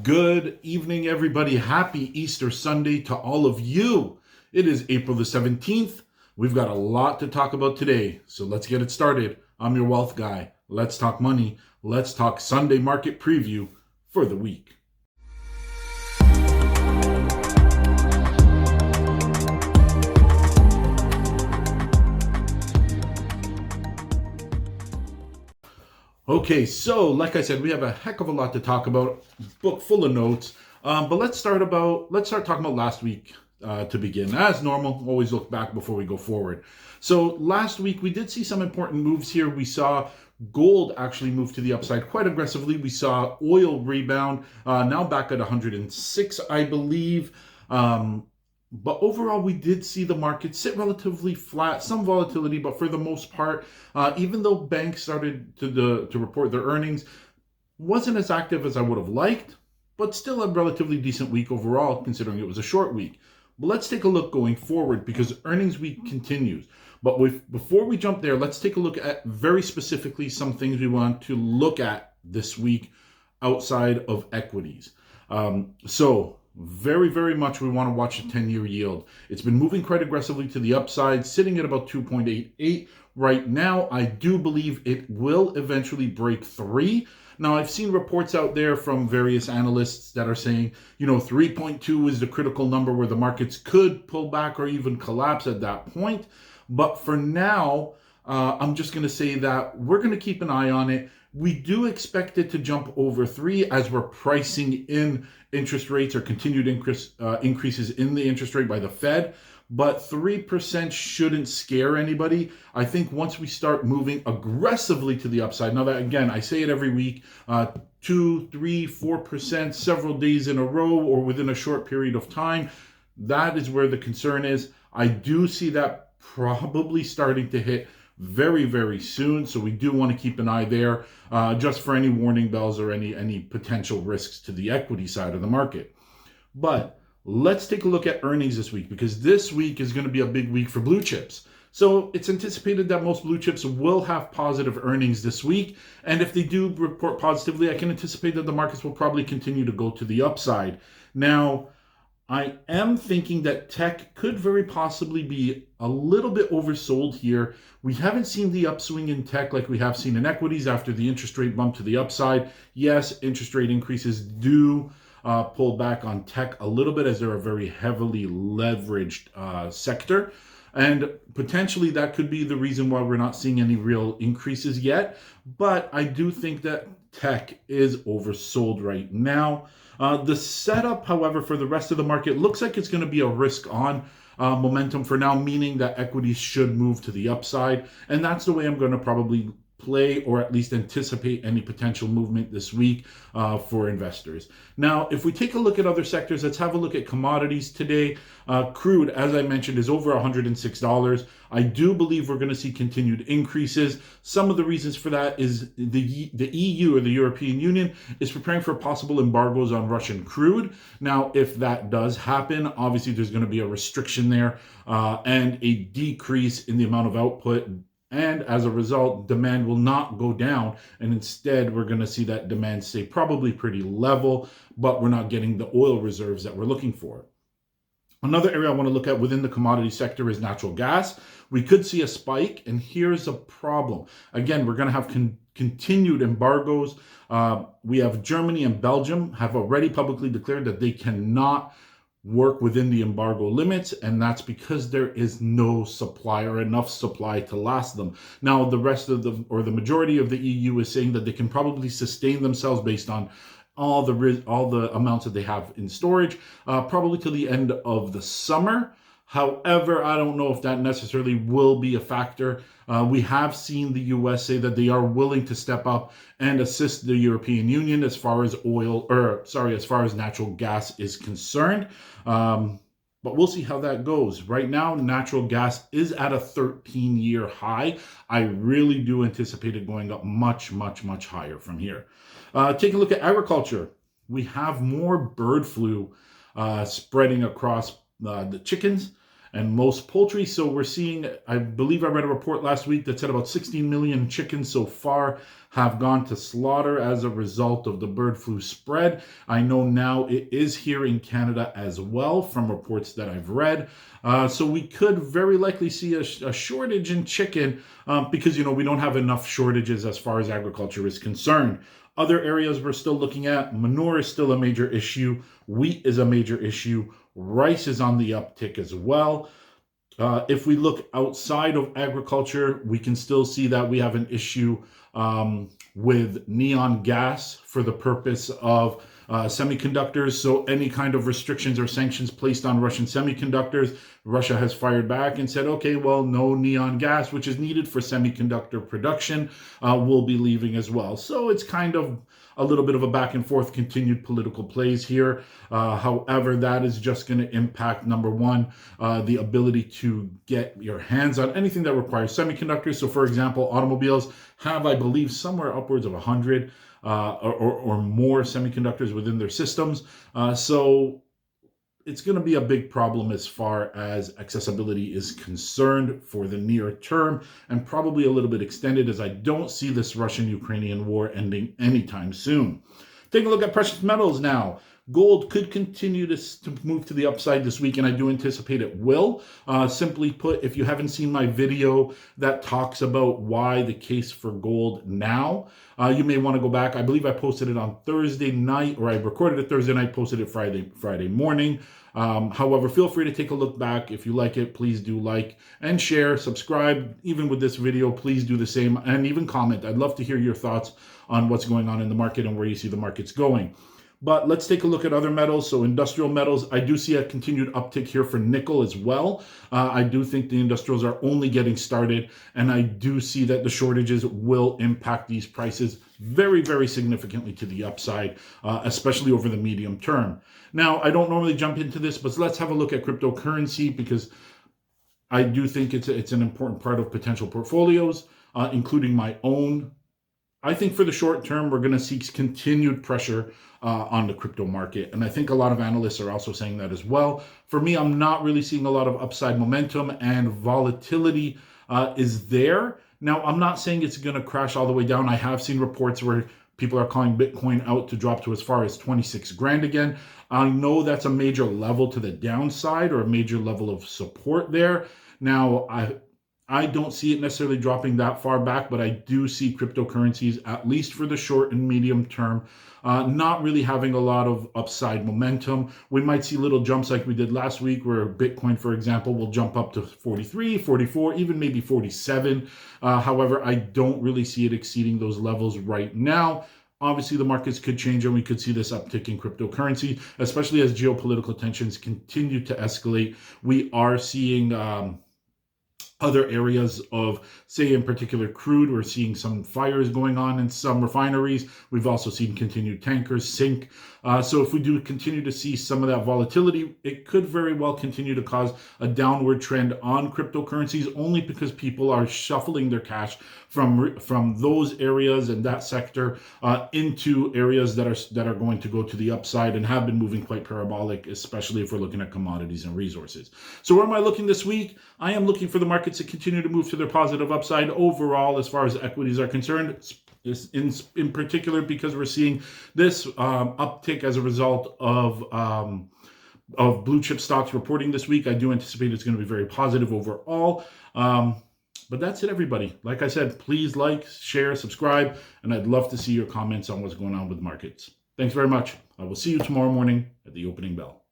Good evening, everybody. Happy Easter Sunday to all of you. It is April the 17th. We've got a lot to talk about today, so let's get it started. I'm your wealth guy. Let's talk money. Let's talk Sunday market preview for the week. Okay, so like I said, we have a heck of a lot to talk about. Book full of notes, but let's start talking about last week to begin. As normal, always look back before we go forward. So last week we did see some important moves here. We saw gold actually move to the upside quite aggressively. We saw oil rebound, now back at 106, I believe. But overall, we did see the market sit relatively flat, some volatility, but for the most part, even though banks started to report their earnings, wasn't as active as I would have liked, but still a relatively decent week overall, considering it was a short week. But let's take a look going forward because earnings week continues. But before we jump there, let's take a look at very specifically some things we want to look at this week outside of equities. Very, very much we want to watch the 10-year yield. It's been moving quite aggressively to the upside, sitting at about 2.88 right now. I do believe it will eventually break 3. Now, I've seen reports out there from various analysts that are saying, 3.2 is the critical number where the markets could pull back or even collapse at that point. But for now, I'm just going to say that we're going to keep an eye on it. We do expect it to jump over 3 as we're pricing in interest rates or continued increases in the interest rate by the Fed. But 3% shouldn't scare anybody. I think once we start moving aggressively to the upside, now that again, I say it every week, 2, 3, 4%, several days in a row or within a short period of time, that is where the concern is. I do see that probably starting to hit very, very soon. So we do want to keep an eye there just for any warning bells or any potential risks to the equity side of the market. But let's take a look at earnings this week because this week is going to be a big week for blue chips. So it's anticipated that most blue chips will have positive earnings this week. And if they do report positively, I can anticipate that the markets will probably continue to go to the upside. Now, I am thinking that tech could very possibly be a little bit oversold here. We haven't seen the upswing in tech like we have seen in equities after the interest rate bump to the upside. Yes, interest rate increases do pull back on tech a little bit as they're a very heavily leveraged sector. And potentially that could be the reason why we're not seeing any real increases yet. But I do think that tech is oversold right now. The setup, however, for the rest of the market looks like it's going to be a risk-on momentum for now, meaning that equities should move to the upside. And that's the way I'm going to probably play or at least anticipate any potential movement this week for investors. Now, if we take a look at other sectors, let's have a look at commodities today. Crude, as I mentioned, is over $106. I do believe we're going to see continued increases. Some of the reasons for that is the EU or the European Union is preparing for possible embargoes on Russian crude. Now, if that does happen, obviously there's going to be a restriction there and a decrease in the amount of output. And as a result, demand will not go down. And instead, we're going to see that demand stay probably pretty level, but we're not getting the oil reserves that we're looking for. Another area I want to look at within the commodity sector is natural gas. We could see a spike, and here's a problem. Again, we're going to have continued embargoes. We have Germany and Belgium have already publicly declared that they cannot work within the embargo limits, and that's because there is no supply or enough supply to last them. Now, the rest of the majority of the EU is saying that they can probably sustain themselves based on all the amounts that they have in storage, probably till the end of the summer. However, I don't know if that necessarily will be a factor. We have seen the US say that they are willing to step up and assist the European Union as far as as far as natural gas is concerned. But we'll see how that goes. Right now, natural gas is at a 13-year high. I really do anticipate it going up much, much, much higher from here. Take a look at agriculture. We have more bird flu spreading across the chickens. and most poultry. So we're seeing, I believe I read a report last week that said about 16 million chickens so far have gone to slaughter as a result of the bird flu spread. I know now it is here in Canada as well from reports that I've read. So we could very likely see a shortage in chicken because, we don't have enough shortages as far as agriculture is concerned. Other areas we're still looking at, manure is still a major issue. Wheat is a major issue. Rice is on the uptick as well. If we look outside of agriculture, we can still see that we have an issue with neon gas for the purpose of semiconductors. So any kind of restrictions or sanctions placed on Russian semiconductors, Russia has fired back and said, okay, well, no neon gas, which is needed for semiconductor production, will be leaving as well. So it's kind of a little bit of a back and forth continued political plays here. However, that is just going to impact, number one, the ability to get your hands on anything that requires semiconductors. So for example, automobiles have, I believe, somewhere upwards of 100 or more semiconductors within their systems. So it's going to be a big problem as far as accessibility is concerned for the near term, and probably a little bit extended, as I don't see this Russian-Ukrainian war ending anytime soon. Taking a look at precious metals now. Gold could continue to move to the upside this week, and I do anticipate it will. Simply put, if you haven't seen my video that talks about why the case for gold now, you may want to go back. I believe I posted it on Thursday night, or I recorded it Thursday night, posted it Friday morning. However, feel free to take a look back. If you like it, please do like and share, subscribe. Even with this video, please do the same, and even comment. I'd love to hear your thoughts on what's going on in the market and where you see the markets going. But let's take a look at other metals. So industrial metals, I do see a continued uptick here for nickel as well. I do think the industrials are only getting started, and I do see that the shortages will impact these prices very, very significantly to the upside, especially over the medium term. Now, I don't normally jump into this, but let's have a look at cryptocurrency, because I do think it's an important part of potential portfolios, including my own. I think for the short term, we're going to see continued pressure on the crypto market. And I think a lot of analysts are also saying that as well. For me, I'm not really seeing a lot of upside momentum, and volatility is there. Now, I'm not saying it's going to crash all the way down. I have seen reports where people are calling Bitcoin out to drop to as far as 26 grand again. I know that's a major level to the downside, or a major level of support there. Now, I don't see it necessarily dropping that far back, but I do see cryptocurrencies, at least for the short and medium term, not really having a lot of upside momentum. We might see little jumps like we did last week, where Bitcoin, for example, will jump up to 43, 44, even maybe 47. However, I don't really see it exceeding those levels right now. Obviously, the markets could change, and we could see this uptick in cryptocurrency, especially as geopolitical tensions continue to escalate. We are seeing other areas of, say, in particular, crude. We're seeing some fires going on in some refineries. We've also seen continued tankers sink. So if we do continue to see some of that volatility, it could very well continue to cause a downward trend on cryptocurrencies, only because people are shuffling their cash from those areas and that sector into areas that are going to go to the upside and have been moving quite parabolic, especially if we're looking at commodities and resources. So where am I looking this week? I am looking for the markets to continue to move to their positive upside overall as far as equities are concerned, in particular because we're seeing this uptick as a result of blue chip stocks reporting this week. I do anticipate it's going to be very positive overall. But that's it, everybody. Like I said, please like, share, subscribe, and I'd love to see your comments on what's going on with markets. Thanks very much. I will see you tomorrow morning at the opening bell.